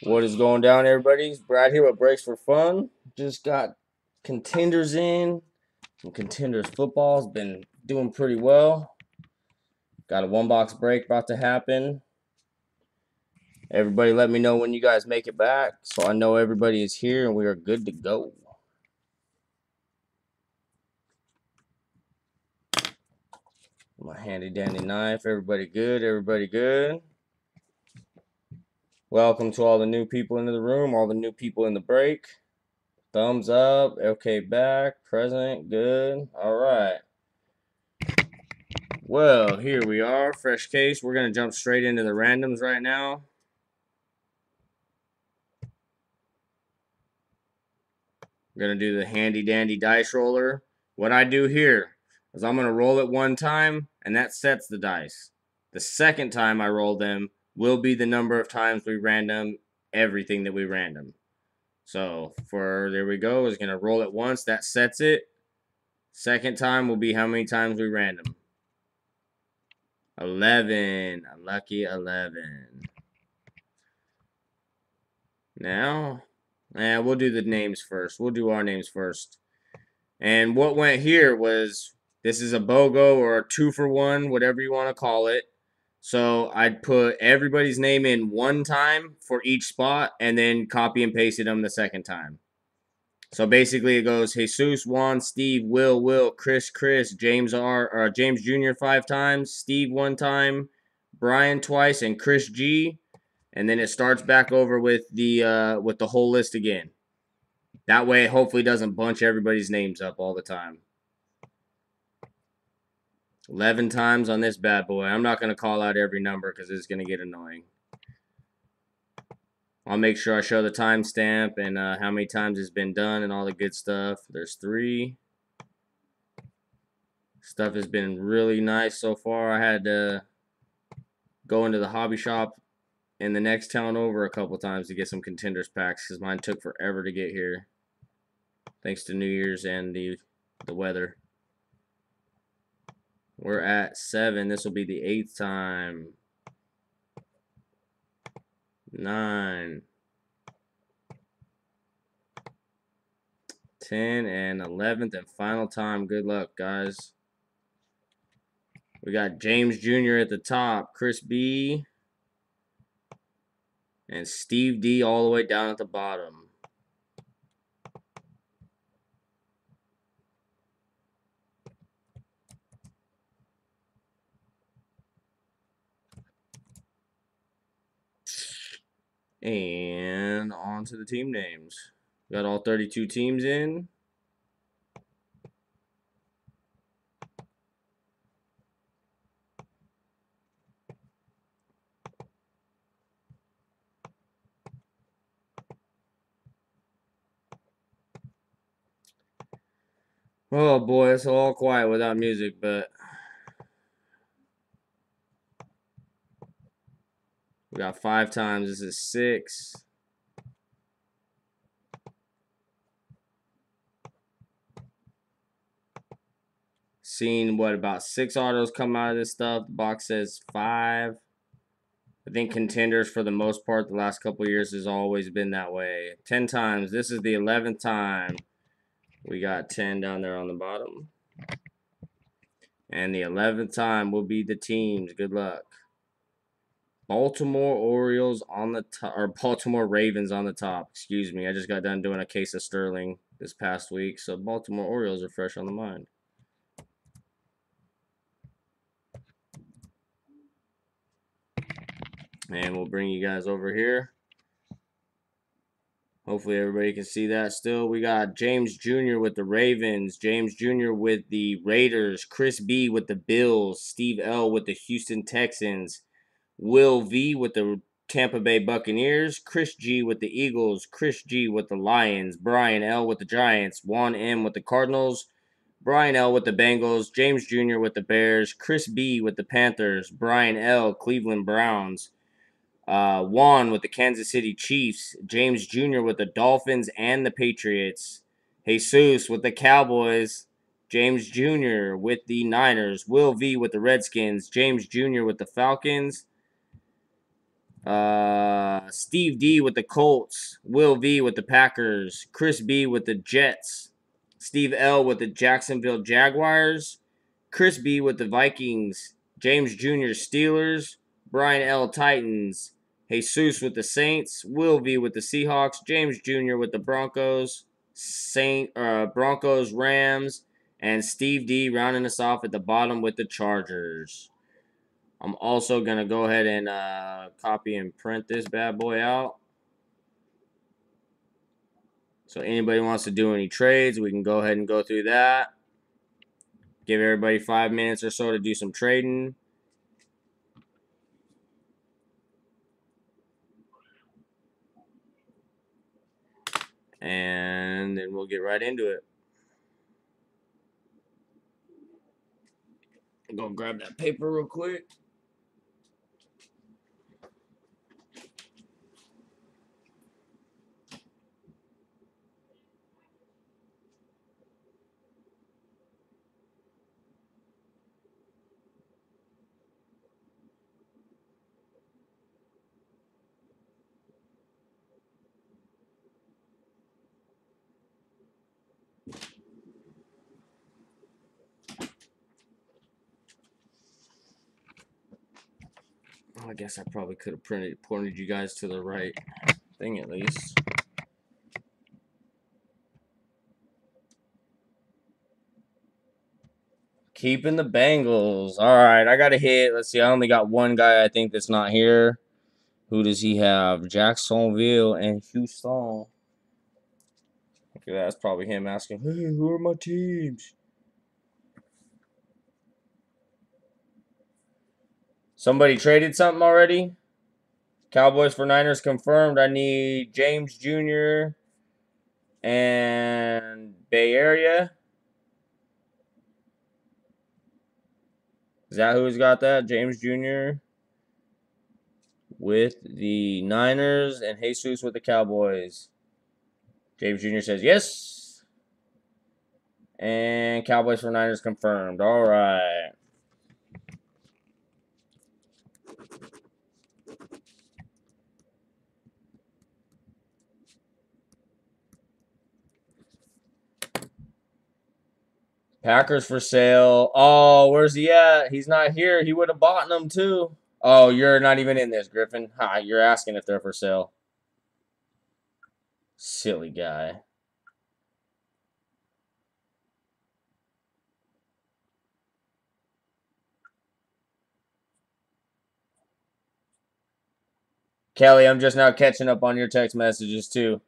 What is going down, everybody? Brad here with Breaks for Fun. Just got contenders in. Some contenders football's been doing pretty well. Got a one box break about to happen. Everybody let me know when you guys make it back so I know everybody is here and we are good to go. My handy dandy knife. Everybody good? Everybody good? Welcome to all the new people into the room, all the new people in the break. Thumbs up. Okay, back. Present. Good. All right. Well, here we are. Fresh case. We're going to jump straight into the randoms right now. We're going to do the handy dandy dice roller. What I do here is I'm going to roll it one time, and that sets the dice. The second time I roll them will be the number of times we random everything that we random. So, there we go. Is going to roll it once. That sets it. Second time will be how many times we random. 11. A lucky 11. Now, we'll do the names first. We'll do our names first. And what went here was, this is a BOGO or a 2-for-1, whatever you want to call it. So I'd put everybody's name in one time for each spot and then copy and pasted them the second time. So basically it goes Jesus, Juan, Steve, Will, Chris, James James Jr. 5 times, Steve 1 time, Brian twice, and Chris G. And then it starts back over with the whole list again. That way, it hopefully doesn't bunch everybody's names up all the time. 11 times on this bad boy. I'm not going to call out every number because it's going to get annoying. I'll make sure I show the timestamp and how many times it's been done and all the good stuff. There's 3. Stuff has been really nice so far. I had to go into the hobby shop in the next town over a couple times to get some contenders packs because mine took forever to get here. Thanks to New Year's and the weather. We're at 7. This will be the 8th time. 9. 10 and 11th and final time. Good luck, guys. We got James Jr. at the top, Chris B, and Steve D all the way down at the bottom. And on to the team names. Got all 32 teams in. Oh boy, it's all quiet without music, but we got 5 times. This is 6. Seen what, about 6 autos come out of this stuff. The box says 5. I think contenders for the most part the last couple years has always been that way. 10 times. This is the 11th time. We got 10 down there on the bottom. And the 11th time will be the teams. Good luck. Baltimore Orioles on the top, or Baltimore Ravens on the top. Excuse me. I just got done doing a case of Sterling this past week, so Baltimore Orioles are fresh on the mind. And we'll bring you guys over here. Hopefully everybody can see that still. We got James Jr. with the Ravens, James Jr. with the Raiders, Chris B. with the Bills, Steve L. with the Houston Texans, Will V. with the Tampa Bay Buccaneers, Chris G. with the Eagles, Chris G. with the Lions, Brian L. with the Giants, Juan M. with the Cardinals, Brian L. with the Bengals, James Jr. with the Bears, Chris B. with the Panthers, Brian L. Cleveland Browns, Juan with the Kansas City Chiefs, James Jr. with the Dolphins and the Patriots, Jesus with the Cowboys, James Jr. with the Niners, Will V with the Redskins, James Jr. with the Falcons, Steve D with the Colts. Will V with the Packers. Chris B with the Jets. Steve L with the Jacksonville Jaguars. Chris B with the Vikings. James Jr. Steelers. Brian L. Titans. Jesus with the Saints. Will V with the Seahawks. James Jr. with the Broncos. Broncos Rams. And Steve D rounding us off at the bottom with the Chargers. I'm also going to go ahead and copy and print this bad boy out. So anybody wants to do any trades, we can go ahead and go through that. Give everybody 5 minutes or so to do some trading. And then we'll get right into it. I'm going to grab that paper real quick. I guess I probably could have pointed you guys to the right thing at least. Keeping the Bengals. All right, I got a hit. Let's see. I only got one guy I think that's not here. Who does he have? Jacksonville and Houston. Okay, that's probably him asking, hey, who are my teams? Somebody traded something already? Cowboys for Niners confirmed. I need James Jr. and Bay Area. Is that who's got that? James Jr. with the Niners and Jesus with the Cowboys. James Jr. says yes. And Cowboys for Niners confirmed. All right. Packers for sale. Oh, where's he at? He's not here. He would have bought them too. Oh, you're not even in this, Griffin. Ha, you're asking if they're for sale. Silly guy. Kelly, I'm just now catching up on your text messages too.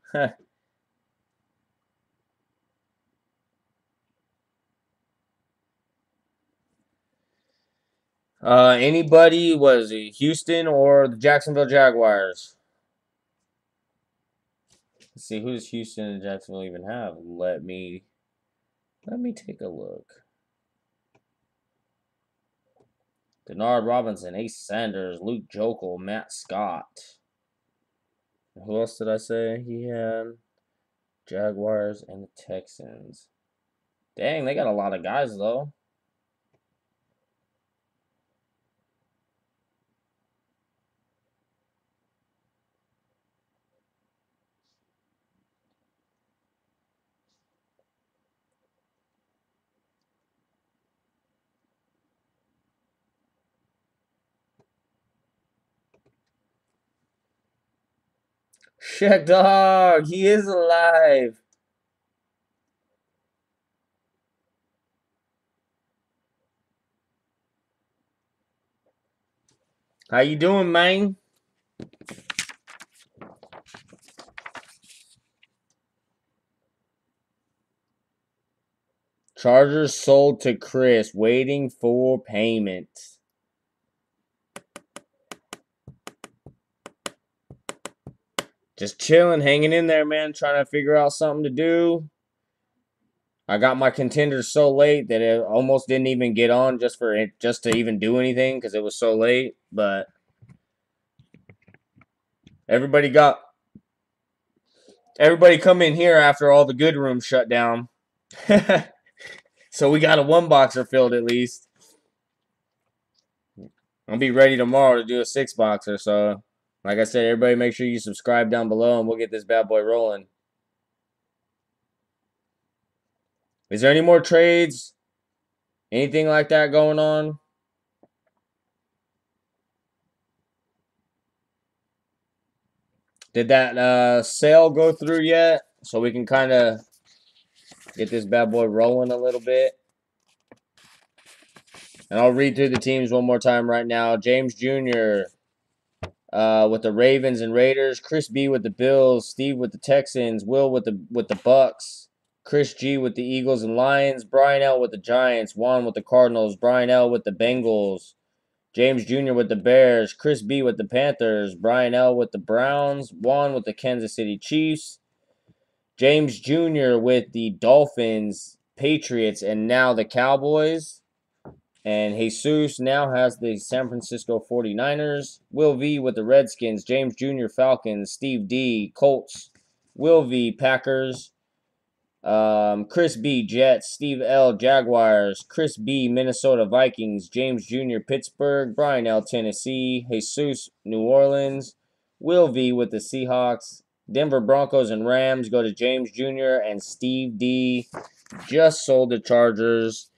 Anybody, was it Houston or the Jacksonville Jaguars? Let's see, who does Houston and Jacksonville even have? Let me take a look. Denard Robinson, Ace Sanders, Luke Jokel, Matt Scott. Who else did I say he had? Jaguars and the Texans. Dang, they got a lot of guys though. Shaq Dog, he is alive. How you doing, man? Chargers sold to Chris, waiting for payment. Just chilling, hanging in there, man. Trying to figure out something to do. I got my contenders so late that it almost didn't even get on just to even do anything because it was so late. But everybody come in here after all the good rooms shut down. So we got a one boxer filled at least. I'll be ready tomorrow to do a 6 boxer. So Like I said, everybody make sure you subscribe down below and we'll get this bad boy rolling. Is there any more trades? Anything like that going on? Did that sale go through yet? So we can kind of get this bad boy rolling a little bit. And I'll read through the teams one more time right now. James Jr. With the Ravens and Raiders. Chris B with the Bills. Steve with the Texans. Will with the Bucks. Chris G with the Eagles and Lions. Brian L with the Giants. Juan with the Cardinals. Brian L with the Bengals. James Jr. with the Bears. Chris B with the Panthers. Brian L with the Browns. Juan with the Kansas City Chiefs. James Jr. with the Dolphins, Patriots, and now the Cowboys. And Jesus now has the San Francisco 49ers. Will V with the Redskins. James Jr. Falcons. Steve D. Colts. Will V. Packers. Chris B. Jets. Steve L. Jaguars. Chris B. Minnesota Vikings. James Jr. Pittsburgh. Brian L. Tennessee. Jesus New Orleans. Will V. with the Seahawks. Denver Broncos and Rams go to James Jr. and Steve D. Just sold the Chargers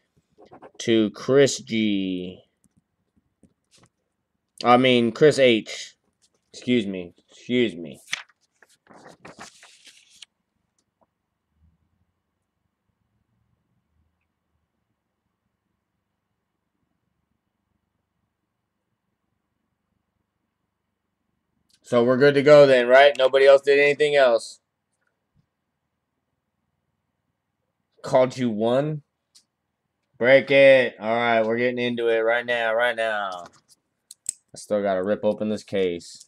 to Chris G. I mean, Chris H. Excuse me. So we're good to go then, right? Nobody else did anything else. Called you one? Break it. All right, we're getting into it right now. I still got to rip open this case.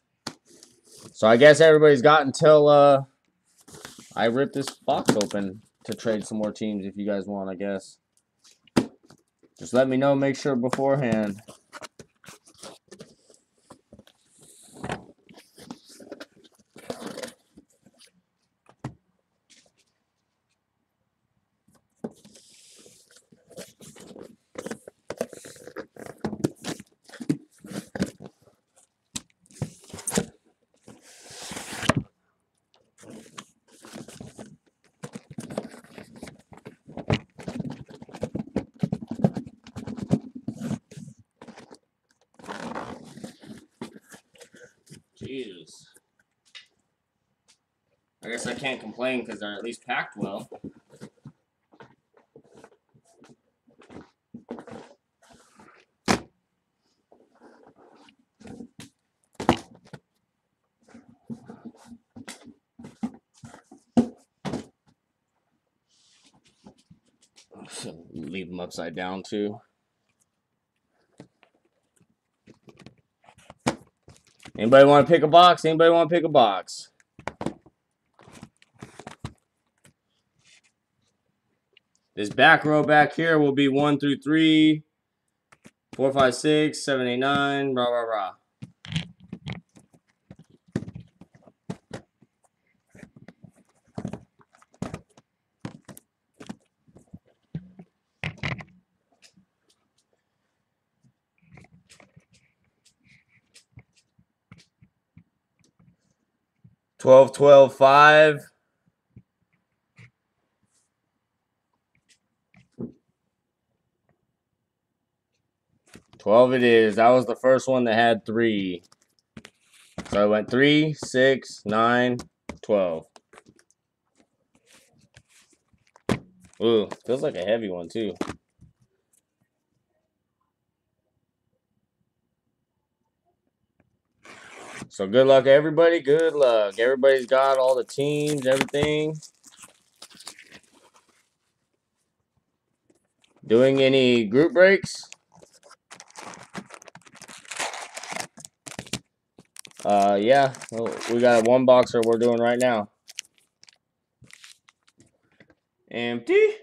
So I guess everybody's got until I rip this box open to trade some more teams if you guys want, I guess. Just let me know, make sure beforehand. Jesus. I guess I can't complain because they're at least packed well. Leave them upside down too. Anybody want to pick a box? Anybody want to pick a box? This back row back here will be 1 through 3, 4, 5, 6, 7, 8, 9, rah, rah, rah. Twelve, 12, 5. 12 it is. That was the first one that had 3. So I went 3, 6, 9, 12. Ooh, feels like a heavy one too. So good luck, everybody. Good luck. Everybody's got all the teams, everything. Doing any group breaks? Yeah. We got a 1-boxer we're doing right now. Empty. You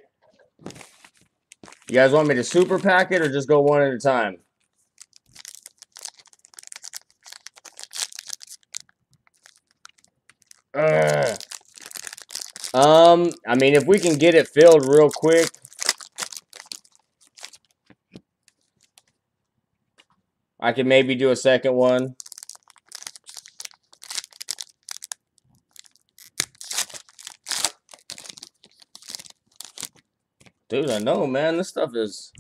guys want me to super pack it or just go one at a time? I mean, if we can get it filled real quick. I could maybe do a second one. Dude, I know, man. This stuff is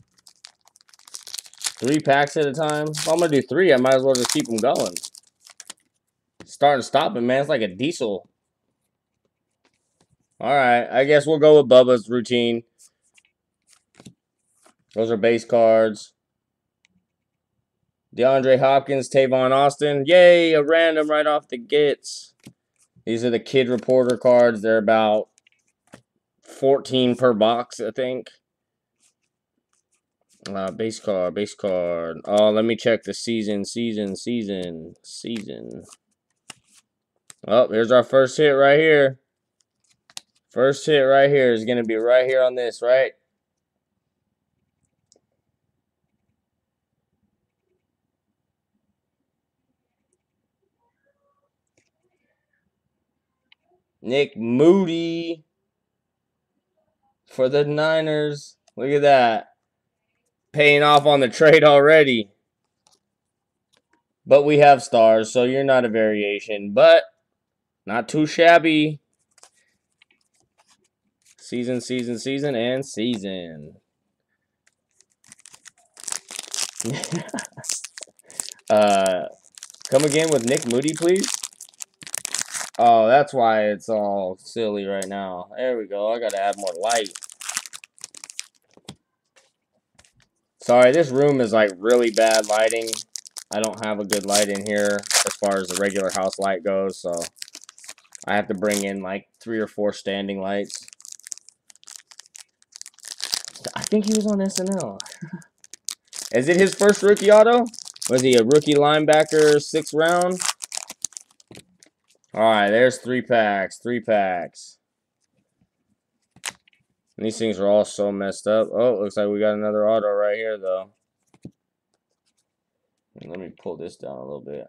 3 packs at a time. If I'm gonna do 3, I might as well just keep them going. Starting to stop it, man. It's like a diesel. Alright, I guess we'll go with Bubba's routine. Those are base cards. DeAndre Hopkins, Tavon Austin. Yay, a random right off the gets. These are the Kid Reporter cards. They're about 14 per box, I think. Base card, base card. Oh, let me check the season. Oh, here's our first hit right here. First hit right here is going to be right here on this, right? Nick Moody for the Niners. Look at that. Paying off on the trade already. But we have stars, so you're not a variation. But not too shabby. Season, and season. Come again with Nick Moody, please. Oh, that's why it's all silly right now. There we go. I gotta add more light. Sorry, this room is like really bad lighting. I don't have a good light in here as far as the regular house light goes, so I have to bring in like 3 or 4 standing lights. I think he was on SNL. Is it his first rookie auto? Was he a rookie linebacker, 6th round? Alright, there's 3 packs. 3 packs. And these things are all so messed up. Oh, looks like we got another auto right here, though. Let me pull this down a little bit.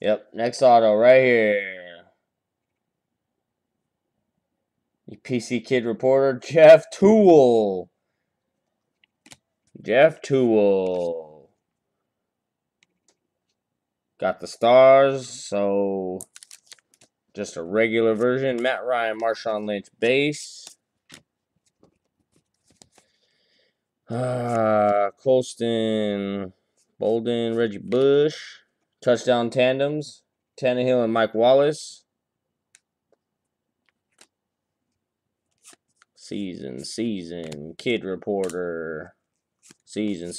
Yep, next auto right here. PC Kid Reporter, Jeff Toole. Jeff Toole. Got the stars, so just a regular version. Matt Ryan, Marshawn Lynch base. Colston, Bolden, Reggie Bush. Touchdown tandems. Tannehill and Mike Wallace. Season. Kid Reporter. Season.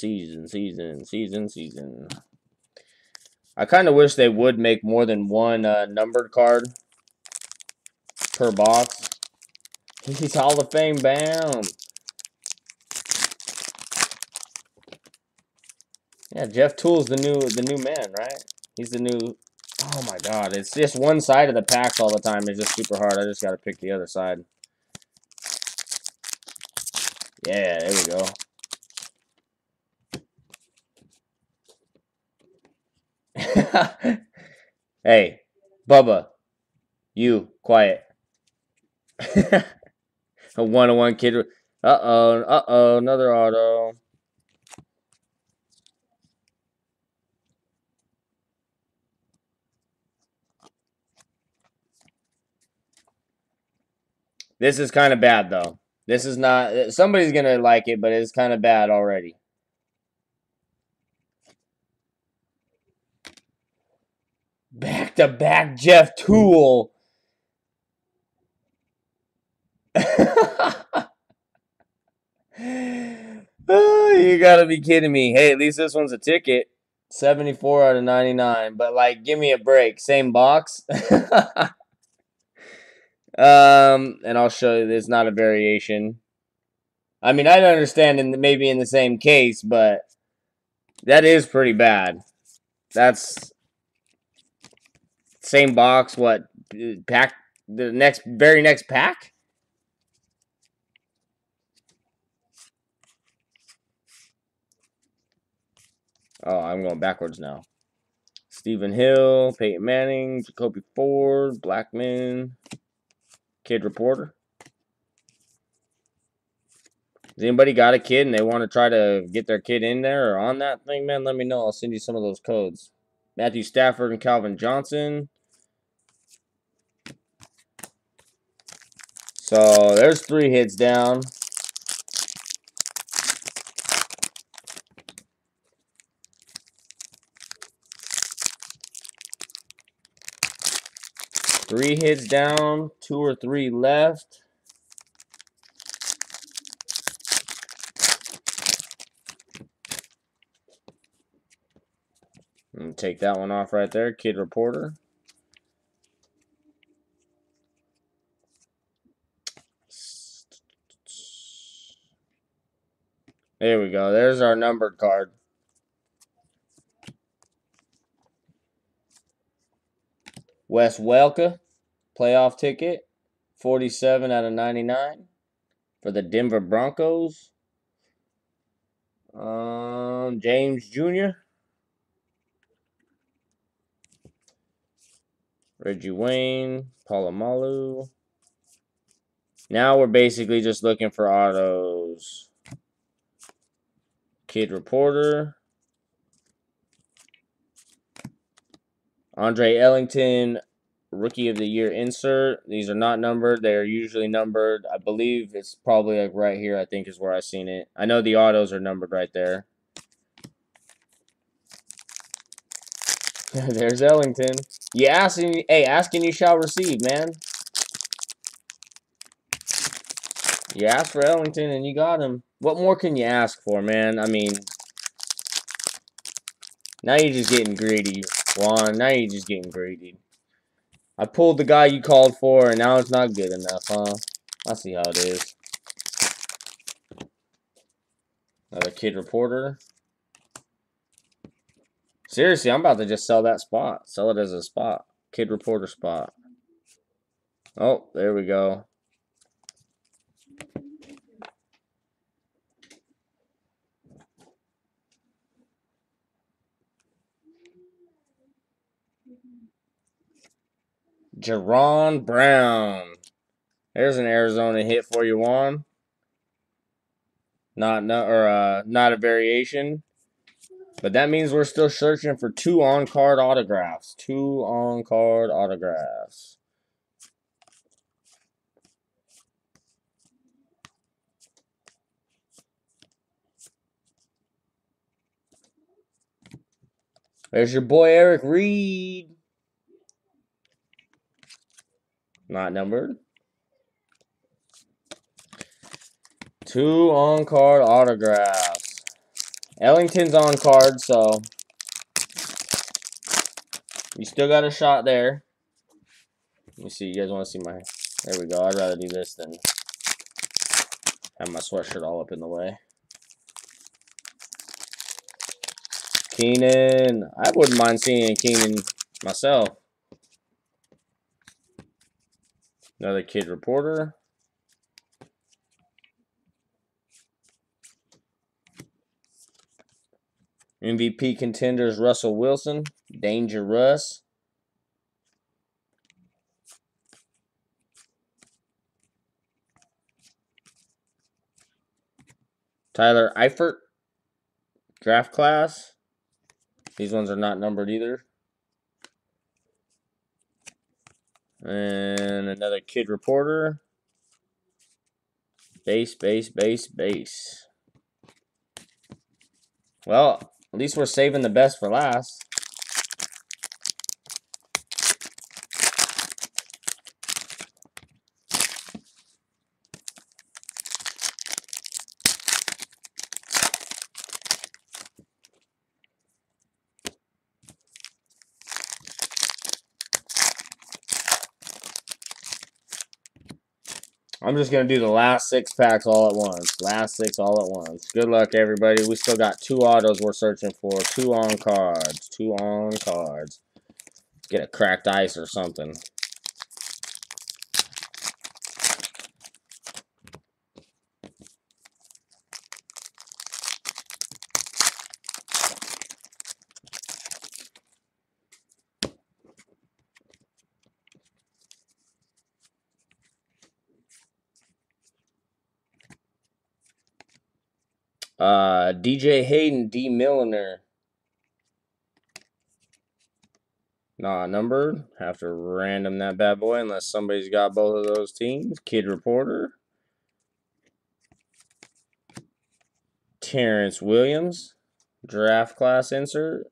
I kind of wish they would make more than one numbered card per box. He's Hall of Fame bound. Yeah, Jeff Toole's the new man, right? He's the new. Oh my God! It's just one side of the packs all the time. It's just super hard. I just got to pick the other side. Yeah, there we go. Hey, Bubba, you quiet. A 101 kid. Uh-oh, another auto. This is kind of bad, though. This is not... Somebody's going to like it, but it's kind of bad already. Back-to-back Jeff Toole. Oh, you gotta be kidding me. Hey, at least this one's a ticket. 74 out of 99. But, like, give me a break. Same box. And I'll show you it's not a variation. I mean, I'd understand maybe in the same case, but that is pretty bad. That's same box. What pack? The very next pack? Oh, I'm going backwards now. Stephen Hill, Peyton Manning, Jacoby Ford, Blackman, Kid Reporter. Has anybody got a kid and they want to try to get their kid in there or on that thing, man? Let me know. I'll send you some of those codes. Matthew Stafford and Calvin Johnson. So there's 3 hits down. Three hits down, 2 or 3 left. And take that one off right there, Kid Reporter. There we go. There's our numbered card. Wes Welker, playoff ticket, 47 out of 99 for the Denver Broncos. James Jr., Reggie Wayne, Palomalu. Now we're basically just looking for autos. Kid Reporter. Andre Ellington, Rookie of the Year insert. These are not numbered. They are usually numbered. I believe it's probably like right here, I think is where I've seen it. I know the autos are numbered right there. There's Ellington. You ask and hey, ask and you shall receive, man. You asked for Ellington and you got him. What more can you ask for, man? I mean, now you're just getting greedy, Juan. Now you're just getting greedy. I pulled the guy you called for, and now it's not good enough, huh? I see how it is. Another Kid Reporter. Seriously, I'm about to just sell that spot. Sell it as a spot. Kid Reporter spot. Oh, there we go. Jerron Brown. There's an Arizona hit for you, Juan. Not a variation. But that means we're still searching for 2 on-card autographs. 2 on-card autographs. There's your boy Eric Reed. Not numbered. 2 on-card autographs. Ellington's on card, so you still got a shot there. Let me see. You guys want to see my... There we go. I'd rather do this than have my sweatshirt all up in the way. Keenan. I wouldn't mind seeing Keenan myself. Another Kid Reporter. MVP contenders Russell Wilson. Danger Russ. Tyler Eifert. Draft class. These ones are not numbered either. And another Kid Reporter. Base. Well, at least we're saving the best for last. I'm just going to do the last 6 packs all at once. Last 6 all at once. Good luck, everybody. We still got 2 autos we're searching for. 2 on cards. 2 on cards. Get a cracked ice or something. DJ Hayden, D. Milliner. Not numbered. Have to random that bad boy unless somebody's got both of those teams. Kid Reporter. Terrence Williams. Draft class insert.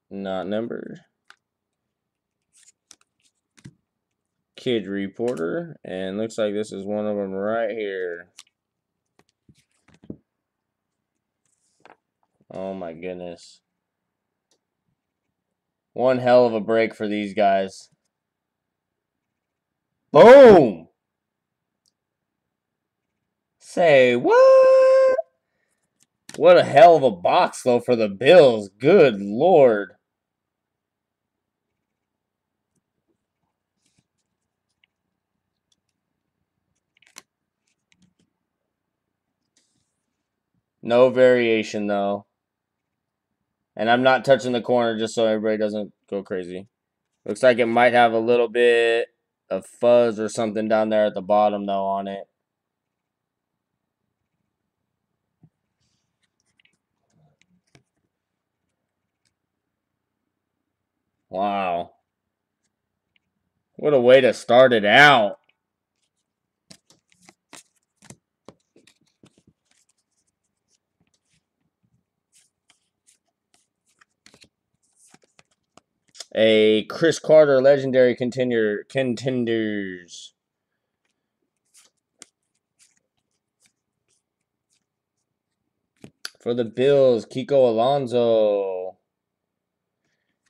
Not numbered. Kid Reporter. And looks like this is one of them right here. Oh my goodness. One hell of a break for these guys. Boom! Say what? What a hell of a box, though, for the Bills. Good Lord. No variation, though. And I'm not touching the corner just so everybody doesn't go crazy. Looks like it might have a little bit of fuzz or something down there at the bottom, though, on it. Wow. What a way to start it out. A Chris Carter legendary contenders. For the Bills, Kiko Alonso.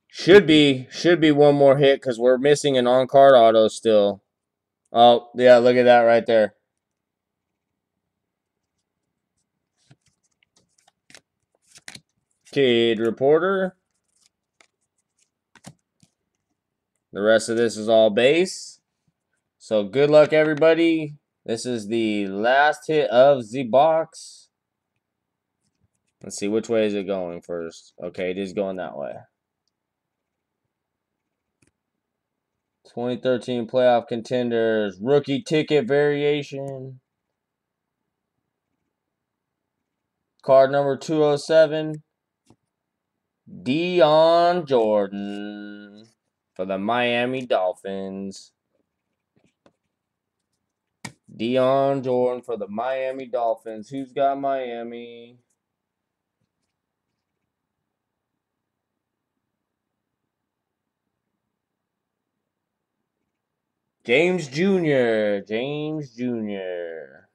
Should be one more hit because we're missing an on-card auto still. Oh, yeah, look at that right there. Kid Reporter. The rest of this is all base. So good luck, everybody. This is the last hit of the box. Let's see, which way is it going first? Okay, it is going that way. 2013 playoff contenders. Rookie ticket variation. Card number 207. Dion Jordan for the Miami Dolphins. Dion Jordan for the Miami Dolphins. Who's got Miami? James Jr. James Jr.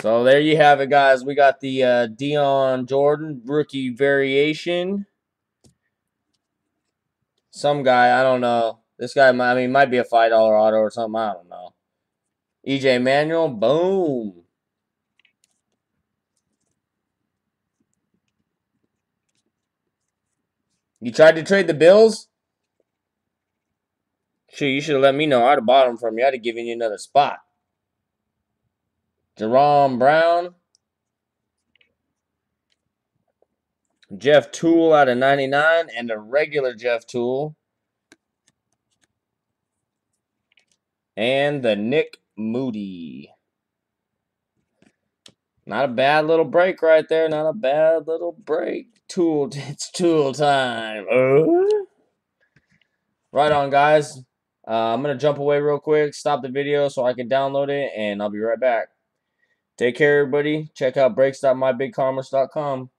So there you have it, guys. We got the Dion Jordan rookie variation. Some guy, I don't know. This guy, might be a $5 auto or something. I don't know. EJ Manuel, boom. You tried to trade the Bills? Shoot, you should have let me know. I'd have bought them from you. I'd have given you another spot. Jerome Brown. Jeff Toole out of 99. And a regular Jeff Toole. And the Nick Moody. Not a bad little break right there. Not a bad little break. Tool, it's Tool time. Right on, guys. I'm going to jump away real quick, stop the video so I can download it, and I'll be right back. Take care, everybody. Check out breaks.mybigcommerce.com.